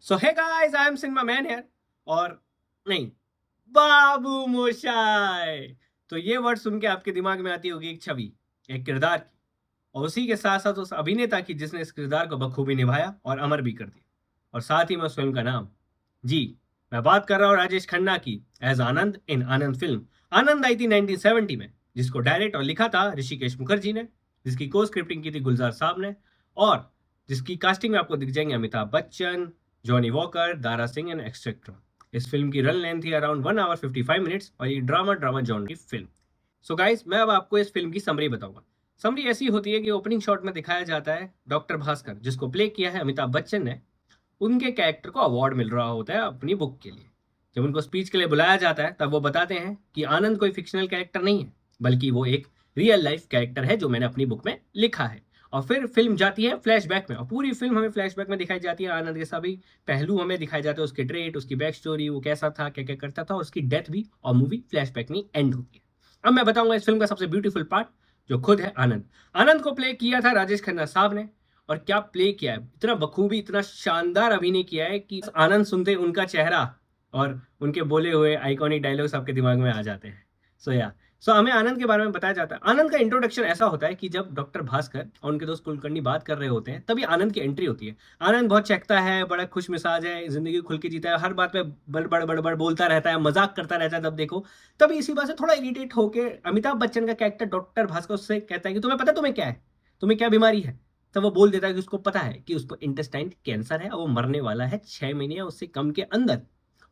So hey guys, I am cinema man here. और नहीं, बाबू मोशाय। तो ये वर्ड सुन के आपके दिमाग में आती होगी एक छवि, एक किरदार की, और उसी के साथ साथ उस अभिनेता की जिसने इस किरदार को बखूबी निभाया और अमर भी कर दिया। और साथ ही में उस फिल्म का नाम, जी, मैं बात कर रहा हूँ राजेश खन्ना की एज आनंद इन आनंद फिल्म। आनंद आई थी 1970 में, जिसको डायरेक्ट और लिखा था ऋषिकेश मुखर्जी ने, जिसकी को स्क्रिप्टिंग की थी गुलजार साहब ने, और जिसकी कास्टिंग में आपको दिख जाएंगे Amitabh Bachchan, Johnny walker, Dara Singh and etcetera. इस फिल्म की रन लेंथ थी अराउंड 1 आवर 55 मिनट्स और ये ड्रामा ड्रामा जॉनर की फिल्म। सो गाइस, मैं अब आपको इस फिल्म की समरी बताऊंगा। समरी ऐसी होती है कि ओपनिंग शॉट में दिखाया जाता है डॉक्टर भास्कर, जिसको प्ले किया है अमिताभ बच्चन ने। उनके कैरेक्टर को अवार्ड मिल रहा होता है अपनी बुक के लिए। जब उनको स्पीच के लिए बुलाया जाता है तब वो बताते हैं कि आनंद कोई फिक्शनल कैरेक्टर नहीं है, बल्कि वो एक रियल लाइफ कैरेक्टर है जो मैंने अपनी बुक में लिखा है। और फिर फिल्म जाती है फ्लैशबैक में, और पूरी फिल्म हमें फ्लैशबैक में दिखाई जाती है। आनंद के सभी पहलू हमें दिखाए जाते हैं, उसके ट्रेट, उसकी बैक स्टोरी, वो कैसा था, क्या क्या करता था, और उसकी डेथ भी। और मूवी फ्लैशबैक में एंड होती है। अब मैं बताऊंगा इस फिल्म का सबसे ब्यूटीफुल पार्ट, जो खुद है आनंद। आनंद को प्ले किया था राजेश खन्ना साहब ने। और क्या प्ले किया है, इतना बखूबी, इतना शानदार अभिनय किया है कि आनंद सुनते उनका चेहरा और उनके बोले हुए आइकॉनिक डायलॉग्स आपके दिमाग में आ जाते हैं। सो या सो हमें आनंद के बारे में बताया जाता है। आनंद का इंट्रोडक्शन ऐसा होता है कि जब डॉक्टर भास्कर और उनके दोस्त कुलकर्णी बात कर रहे होते हैं, तभी आनंद की एंट्री होती है। आनंद बहुत चहकता है, बड़ा खुश मिजाज है, जिंदगी खुल के जीता है, हर बात में बड़ बड़ बड़ बोलता रहता है, मजाक करता रहता है। तब देखो, तभी इसी बात से थोड़ा इरिटेट होकर अमिताभ बच्चन का कैरेक्टर डॉक्टर भास्कर उससे कहता है कि तुम्हें पता है तुम्हें क्या है, तुम्हें क्या बीमारी है। तब वो बोल देता है कि उसको पता है कि उसको इंटेस्टाइन कैंसर है और वो मरने वाला है 6 महीने या उससे कम के अंदर,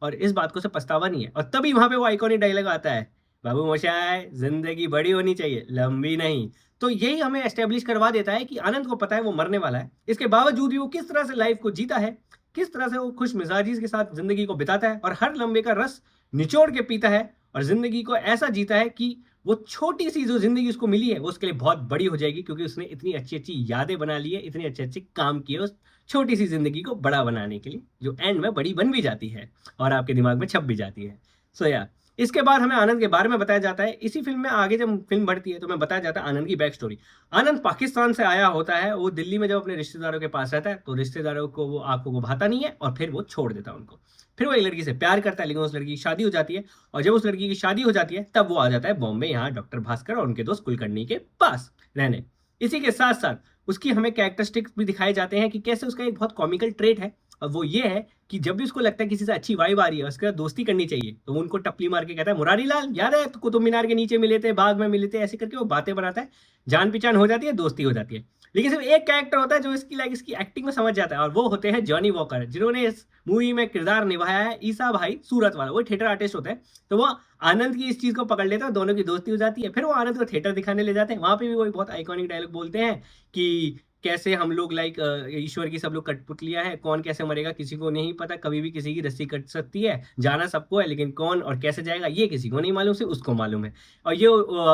और इस बात को उसे पछतावा नहीं है। और तभी वहां पे वो आइकॉनिक डायलॉग आता है, बाबू मोशाय, जिंदगी बड़ी होनी चाहिए, लंबी नहीं। तो यही हमें एस्टेब्लिश करवा देता है कि आनंद को पता है वो मरने वाला है, इसके बावजूद भी वो किस तरह से लाइफ को जीता है, किस तरह से वो खुश मिजाजी के साथ जिंदगी को बिताता है और हर लम्बे का रस निचोड़ के पीता है, और जिंदगी को ऐसा जीता है कि वो छोटी सी जो जिंदगी उसको मिली है वो उसके लिए बहुत बड़ी हो जाएगी, क्योंकि उसने इतनी अच्छी अच्छी यादें बना ली है, इतने अच्छे अच्छे काम किए उस छोटी सी जिंदगी को बड़ा बनाने के लिए, जो एंड में बड़ी बन भी जाती है और आपके दिमाग में छप भी जाती है। सो या इसके बाद हमें आनंद के बारे में बताया जाता है। इसी फिल्म में आगे जब फिल्म बढ़ती है तो हमें बताया जाता है आनंद की बैक स्टोरी। आनंद पाकिस्तान से आया होता है, वो दिल्ली में जब अपने रिश्तेदारों के पास रहता है तो रिश्तेदारों को वो आंखों को भाता नहीं है और फिर वो छोड़ देता है उनको। फिर वो एक लड़की से प्यार करता है, लेकिन उस लड़की की शादी हो जाती है। और जब उस लड़की की शादी हो जाती है तब वो आ जाता है बॉम्बे, यहाँ डॉक्टर भास्कर और उनके दोस्त कुलकर्णी के पास रहने। इसी के साथ साथ उसकी हमें कैरेक्टरिस्टिक्स भी दिखाए जाते हैं कि कैसे उसका एक बहुत कॉमिकल ट्रेट है, और वो ये है कि जब भी उसको लगता है किसी से अच्छी वाइब आ रही है, उसके साथ दोस्ती करनी चाहिए, तो वो उनको टपली मार के कहता है, मुरारी लाल याद है तो कुतुब मीनार के नीचे मिले थे, बाग में मिले थे, ऐसे करके वो बातें बनाता है। जान पहचान हो जाती है, दोस्ती हो जाती है। लेकिन सिर्फ एक कैरेक्टर होता है जो इसकी एक्टिंग में समझ जाता है, और वो होते हैं जॉनी वॉकर, जिन्होंने इस मूवी में किरदार निभाया है ईसा भाई सूरत वाला, वो थिएटर आर्टिस्ट होता है। तो वो आनंद की इस चीज को पकड़ लेता है, दोनों की दोस्ती हो जाती है। फिर वो आनंद को थिएटर दिखाने ले जाते हैं, वहां पे भी वो बहुत आइकॉनिक डायलॉग बोलते हैं कि कैसे हम लोग लाइक ईश्वर की सब लोग कठपुतलियां हैं, कौन कैसे मरेगा किसी को नहीं पता, कभी भी किसी की रस्सी कट सकती है, जाना सबको है, लेकिन कौन और कैसे जाएगा ये किसी को नहीं मालूम, सिर्फ उसको मालूम है। और ये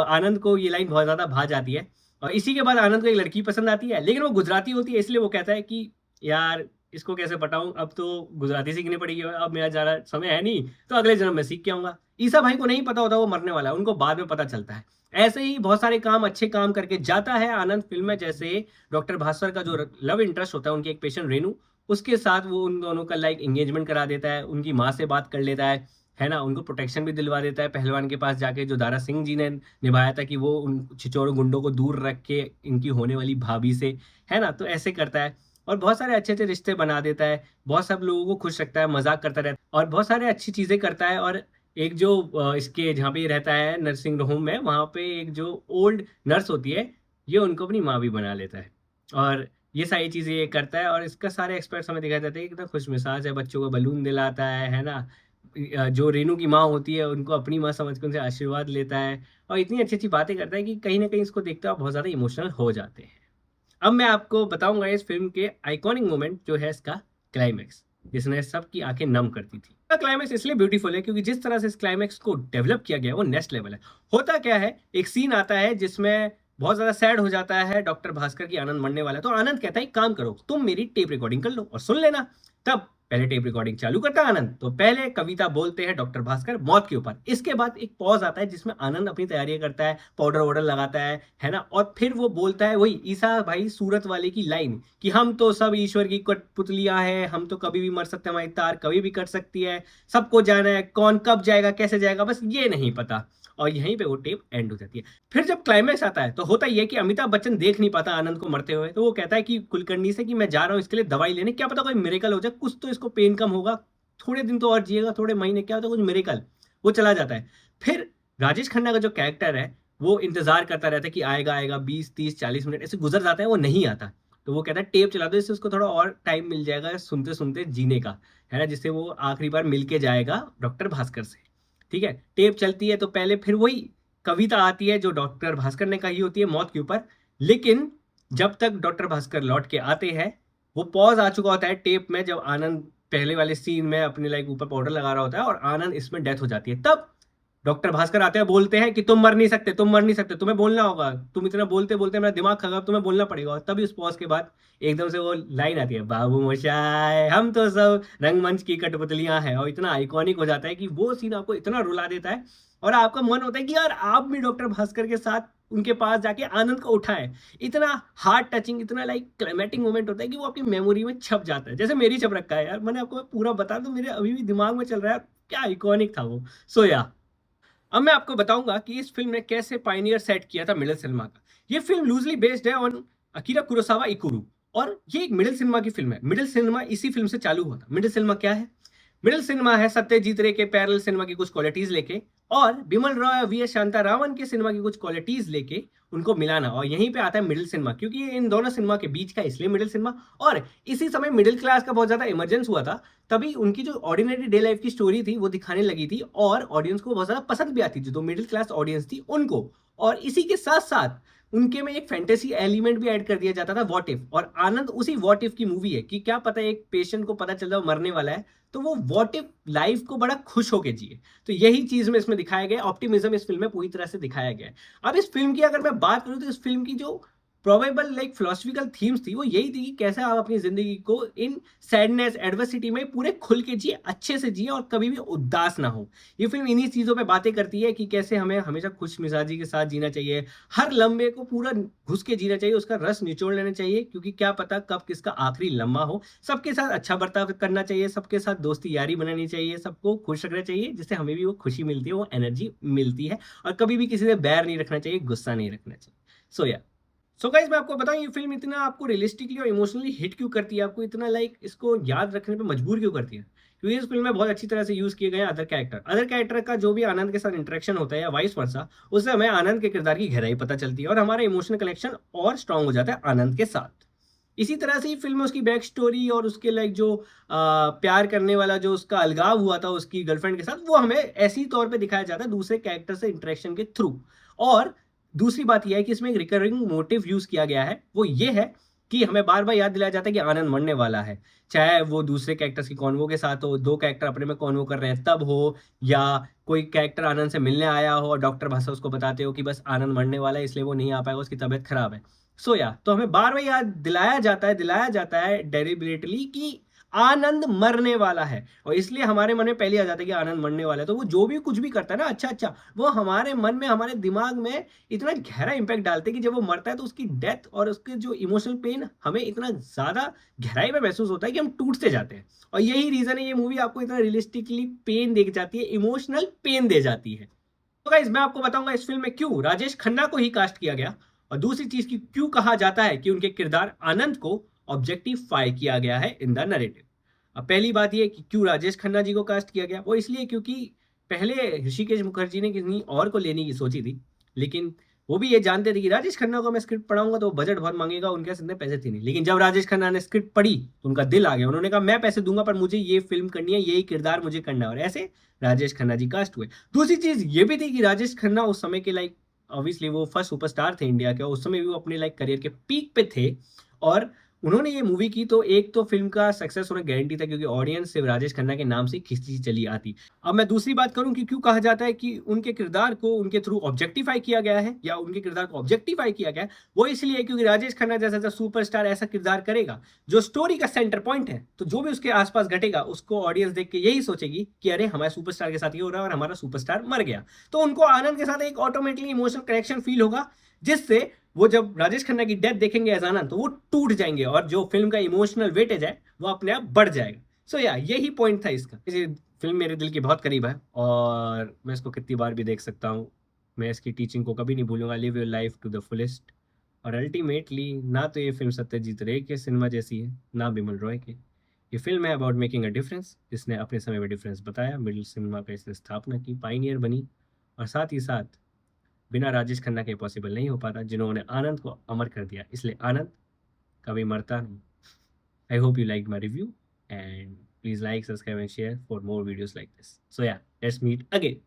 आनंद को ये लाइन बहुत ज्यादा भा जाती है। और इसी के बाद आनंद को एक लड़की पसंद आती है, लेकिन वो गुजराती होती है, इसलिए वो कहता है कि यार इसको कैसे पटाऊं, अब तो गुजराती सीखनी पड़ेगी, अब मेरा ज़्यादा समय है नहीं, तो अगले जन्म में सीख के आऊंगा। ईसा भाई को नहीं पता होता वो मरने वाला है, उनको बाद में पता चलता है। ऐसे ही बहुत सारे काम, अच्छे काम करके जाता है आनंद फिल्म में। जैसे डॉक्टर भास्कर का जो लव इंटरेस्ट होता है, उनकी एक पेशेंट रेनू, उसके साथ वो उन दोनों का लाइक एंगेजमेंट करा देता है, उनकी माँ से बात कर लेता है ना, उनको प्रोटेक्शन भी दिलवा देता है पहलवान के पास जाके, जो दारा सिंह जी ने निभाया था, कि वो उन छिचोरों गुंडों को दूर रख के इनकी होने वाली भाभी से, है ना, तो ऐसे करता है। और बहुत सारे अच्छे अच्छे रिश्ते बना देता है, बहुत सब लोगों को खुश रखता है, मजाक करता रहता है, और बहुत सारे अच्छी चीजें करता है। और एक जो इसके जहाँ पे ये रहता है नर्सिंग होम में, वहाँ पे एक जो ओल्ड नर्स होती है, ये उनको अपनी माँ भी बना लेता है। और ये सारी चीजें ये करता है, और इसका सारे एक्सपर्ट्स हमें दिखाई जाते हैं कि कितना खुश मिजाज है, बच्चों को बलून दिलाता है ना। जो रेनू की माँ होती है उनको अपनी माँ समझ के उनसे आशीर्वाद लेता है, और इतनी अच्छी अच्छी बातें करता है कि कहीं ना कहीं इसको देखते हुए आप बहुत ज्यादा इमोशनल हो जाते हैं। अब मैं आपको बताऊंगा इस फिल्म के आइकॉनिक मोमेंट, जो है इसका क्लाइमैक्स, जिसने सबकी आंखें नम कर दी थी। क्लाइमैक्स इसलिए ब्यूटीफुल है क्योंकि जिस तरह से इस क्लाइमैक्स को डेवलप किया गया है वो नेक्स्ट लेवल है। होता क्या है, एक सीन आता है जिसमें बहुत ज्यादा सैड हो जाता है डॉक्टर भास्कर की, आनंद मरने वाला है, तो आनंद कहता है काम करो, तुम मेरी टेप रिकॉर्डिंग कर लो और सुन लेना। तब पहले टेप रिकॉर्डिंग चालू करता है आनंद, तो पहले कविता बोलते हैं डॉक्टर भास्कर मौत के ऊपर। इसके बाद एक पॉज आता है जिसमें आनंद अपनी तैयारियां करता है, पाउडर वाउडर लगाता है ना, और फिर वो बोलता है वही ईसा भाई सूरत वाले की लाइन कि हम तो सब ईश्वर की कठपुतलियां हैं, हम तो कभी भी मर सकते हैं, हमारी तार कभी भी कट सकती है, सबको जाना है, कौन कब जाएगा कैसे जाएगा बस ये नहीं पता। और यहीं पे वो टेप एंड हो जाती है। फिर जब क्लाइमैक्स आता है तो होता ही है कि अमिताभ बच्चन देख नहीं पाता आनंद को मरते हुए, तो वो कहता है कि कुलकर्णी से कि मैं जा रहा हूँ इसके लिए दवाई लेने, क्या पता कोई मिरेकल हो जाए, कुछ तो इसको पेन कम होगा, थोड़े दिन तो और जिएगा, थोड़े महीने, क्या होता है कुछ मिरेकल। वो चला जाता है। फिर राजेश खन्ना का जो कैरेक्टर है वो इंतजार करता रहता है कि आएगा आएगा, 20 30 40 मिनट ऐसे गुजर जाता है, वो नहीं आता। तो वो कहता है टेप चला दो, इससे उसको थोड़ा और टाइम मिल जाएगा सुनते सुनते जीने का, है ना, जिससे वो आखिरी बार मिलके जाएगा डॉक्टर भास्कर से। ठीक है, टेप चलती है तो पहले फिर वही कविता आती है जो डॉक्टर भास्कर ने कही होती है मौत के ऊपर। लेकिन जब तक डॉक्टर भास्कर लौट के आते हैं, वो पॉज आ चुका होता है टेप में, जब आनंद पहले वाले सीन में अपने लाइक ऊपर पाउडर लगा रहा होता है और आनंद इसमें डेथ हो जाती है। तब डॉक्टर भास्कर आते हैं, बोलते हैं कि तुम मर नहीं सकते, तुम मर नहीं सकते, तुम्हें बोलना होगा, तुम इतना बोलते बोलते मेरा दिमाग खराब, तुम्हें बोलना पड़ेगा। और तभी उस पॉज के बाद एकदम से वो लाइन आती है, बाबू मोशाय हम तो सब रंगमंच की कठपुतलियां हैं, और इतना आइकॉनिक हो जाता है कि वो सीन आपको इतना रुला देता है और आपका मन होता है कि यार आप भी डॉक्टर भास्कर के साथ उनके पास जाके आनंद को उठाएं। इतना हार्ट टचिंग, इतना लाइक क्लाइमेटिक मोमेंट होता है कि वो आपकी मेमोरी में छप जाता है, जैसे मेरी छप रखा है यार। मैंने आपको पूरा बता दूं, मेरे अभी भी दिमाग में चल रहा है, क्या आइकॉनिक था वो। सो या अब मैं आपको बताऊंगा कि इस फिल्म ने कैसे पायनियर सेट किया था मिडिल सिनेमा का। ये फिल्म लूजली बेस्ड है ऑन अकीरा कुरोसावा इकुरू, और ये एक मिडिल सिनेमा की फिल्म है। मिडिल सिनेमा इसी फिल्म से चालू हुआ था। मिडिल सिनेमा क्या है? मिडिल सिनेमा है सत्यजीत रे के पैरेलल सिनेमा की कुछ क्वालिटीज लेके और बिमल रॉय वी एस शांतारामन के सिनेमा की कुछ क्वालिटीज लेके उनको मिलाना, और यहीं पे आता है मिडिल सिनेमा, क्योंकि ये इन दोनों सिनेमा के बीच का इसलिए मिडिल सिनेमा। और इसी समय मिडिल क्लास का बहुत ज्यादा इमरजेंस हुआ था, तभी उनकी जो ऑर्डिनरी डे लाइफ की स्टोरी थी वो दिखाने लगी थी और ऑडियंस को बहुत ज्यादा पसंद भी आती थी, जो मिडिल क्लास ऑडियंस थी उनको। और इसी के साथ साथ उनके में एक फैंटेसी एलिमेंट भी ऐड कर दिया जाता था, व्हाट इफ। और आनंद उसी व्हाट इफ की मूवी है कि क्या पता एक पेशेंट को पता चल जाए मरने वाला है, तो वो व्हाट इफ लाइफ को बड़ा खुश होके जिए। तो यही चीज में इसमें दिखाया गया, ऑप्टिमिज्म इस फिल्म में पूरी तरह से दिखाया गया है। अब इस फिल्म की अगर मैं बात करूं तो इस फिल्म की जो प्रोबेबल लाइक फिलोसफिकल थीम्स थी वो यही थी कि कैसे आप अपनी जिंदगी को इन सैडनेस एडवर्सिटी में पूरे खुल के जिए, अच्छे से जिए और कभी भी उदास ना हो। ये फिल्म इन्हीं चीजों पे बातें करती है कि कैसे हमें हमेशा खुश मिजाजी के साथ जीना चाहिए, हर लम्बे को पूरा घुस के जीना चाहिए, उसका रस निचोड़ लेना चाहिए, क्योंकि क्या पता कब किसका आखिरी लम्हा हो। सबके साथ अच्छा बर्ताव करना चाहिए, सबके साथ दोस्ती यारी बनानी चाहिए, सबको खुश रखना चाहिए, जिससे हमें भी वो खुशी मिलती है, वो एनर्जी मिलती है। और कभी भी किसी से बैर नहीं रखना चाहिए, गुस्सा नहीं रखना चाहिए। सो या सो गाइस मैं आपको बताऊं ये फिल्म इतना आपको रियलिस्टिकली और इमोशनली हिट क्यों करती है, आपको इतना लाइक इसको याद रखने पे मजबूर क्यों करती है? क्योंकि इस फिल्म में बहुत अच्छी तरह से यूज किए गए हैं अदर कैरेक्टर का जो भी आनंद के साथ इंटरेक्शन होता है या वाइस वर्सा, उससे हमें आनंद के किरदार की गहराई पता चलती है और हमारा इमोशनल कनेक्शन और स्ट्रांग हो जाता है आनंद के साथ। इसी तरह से ही फिल्म में उसकी बैक स्टोरी और उसके लाइक जो प्यार करने वाला जो उसका अलगाव हुआ था उसकी गर्लफ्रेंड के साथ, वो हमें ऐसी तौर पे दिखाया जाता है दूसरे कैरेक्टर से इंटरेक्शन के थ्रू। और दूसरी बात यह है कि इसमें एक रिकरिंग मोटिव यूज किया गया है, वो ये है कि हमें बार बार याद दिलाया जाता है कि आनंद मरने वाला है। चाहे वो दूसरे कैरेक्टर्स की कॉन्वो के साथ हो, दो कैरेक्टर अपने में कॉन्वो कर रहे हैं तब हो, या कोई कैरेक्टर आनंद से मिलने आया हो और डॉक्टर भाषा उसको बताते हो कि बस आनंद मरने वाला है इसलिए वो नहीं आ पाएगा, उसकी तबीयत खराब है। सो या तो हमें बार बार याद दिलाया जाता है डेलिबरेटली कि आनंद मरने वाला है, और इसलिए हमारे मन में पहले आ जाता है कि आनंद मरने वाला है। तो वो जो भी कुछ भी करता है ना अच्छा अच्छा, वो हमारे मन में हमारे दिमाग में इतना गहरा इंपैक्ट डालते हैं कि जब वो मरता है तो उसकी डेथ और उसके जो इमोशनल पेन हमें इतना ज्यादा गहराई में महसूस होता है कि हम टूटते जाते हैं। और यही रीजन है ये मूवी आपको इतना रियलिस्टिकली पेन दे जाती है, इमोशनल पेन दे जाती है। तो गाइस मैं आपको बताऊंगा इस फिल्म में क्यों राजेश खन्ना को ही कास्ट किया गया, और दूसरी चीज की क्यों कहा जाता है कि उनके किरदार आनंद को ऑब्जेक्टिफाई किया गया है इन द नरेटिव। अब पहली बात यह कि क्यों राजेश खन्ना जी को कास्ट किया गया, वो इसलिए क्योंकि पहले ऋषिकेश मुखर्जी ने किसी और को लेने की सोची थी, लेकिन वो भी ये जानते थे कि राजेश खन्ना को मैं स्क्रिप्ट पढ़ाऊंगा तो बजट बहुत मांगेगा, उनके पास इतने पैसे थे नहीं। लेकिन जब राजेश खन्ना ने स्क्रिप्ट पढ़ी तो उनका दिल आ गया, उन्होंने कहा मैं पैसे दूंगा पर मुझे ये फिल्म करनी है, यही किरदार मुझे करना है, और ऐसे राजेश खन्ना जी कास्ट हुए। दूसरी चीज ये भी थी कि राजेश खन्ना उस समय के लाइक ऑब्वियसली वो फर्स्ट सुपरस्टार थे इंडिया के, और उस समय भी वो अपने लाइक करियर के पीक पे थे, और उन्होंने ये मूवी की तो एक तो फ़िल्म का सक्सेस होना गारंटी था क्योंकि ऑडियंस सिर्फ़ राजेश खन्ना के नाम से खींचती चली आती। अब मैं दूसरी बात करूँ कि क्यों कहा जाता है कि उनके किरदार को उनके थ्रू ऑब्जेक्टिफ़ाई किया गया है या उनके किरदार को ऑब्जेक्टिफ़ाई किया गया है, वो इसलिए क्योंकि राजेश खन्ना जैसा जब सुपरस्टार ऐसा किरदार करेगा, जो स्टोरी का सेंटर पॉइंट है, तो जो भी उसके आस-पास घटेगा, उसको ऑडियंस देख के यही सोचेगी कि अरे! हमारे सुपरस्टार के साथ ये हो रहा है और हमारा सुपरस्टार मर गया। तो उनको आनंद के साथ एक ऑटोमेटिकली इमोशनल कनेक्शन फ़ील होगा, जिससे वो जब राजेश खन्ना की डेथ देखेंगे एज आनंद तो वो टूट जाएंगे और जो फिल्म का इमोशनल वेटेज है वो अपने आप बढ़ जाएगा। सो या यही पॉइंट था इसका। ये फिल्म मेरे दिल के बहुत करीब है और मैं इसको कितनी बार भी देख सकता हूँ। मैं इसकी टीचिंग को कभी नहीं भूलूंगा, live your life to the fullest. और अल्टीमेटली ना तो ये फिल्म सत्यजीत रे के सिनेमा जैसी है, ना बिमल रॉय के। ये फिल्म है अबाउट मेकिंग अ डिफरेंस, जिसने अपने समय में डिफरेंस बताया, मिडिल सिनेमा का इसने स्थापना की, पाइनियर बनी। और साथ ही साथ बिना राजेश खन्ना के पॉसिबल नहीं हो पाता, जिन्होंने आनंद को अमर कर दिया। इसलिए आनंद कभी मरता नहीं। I hope you like my review and please like, subscribe and share for more videos like this. So yeah, let's meet again.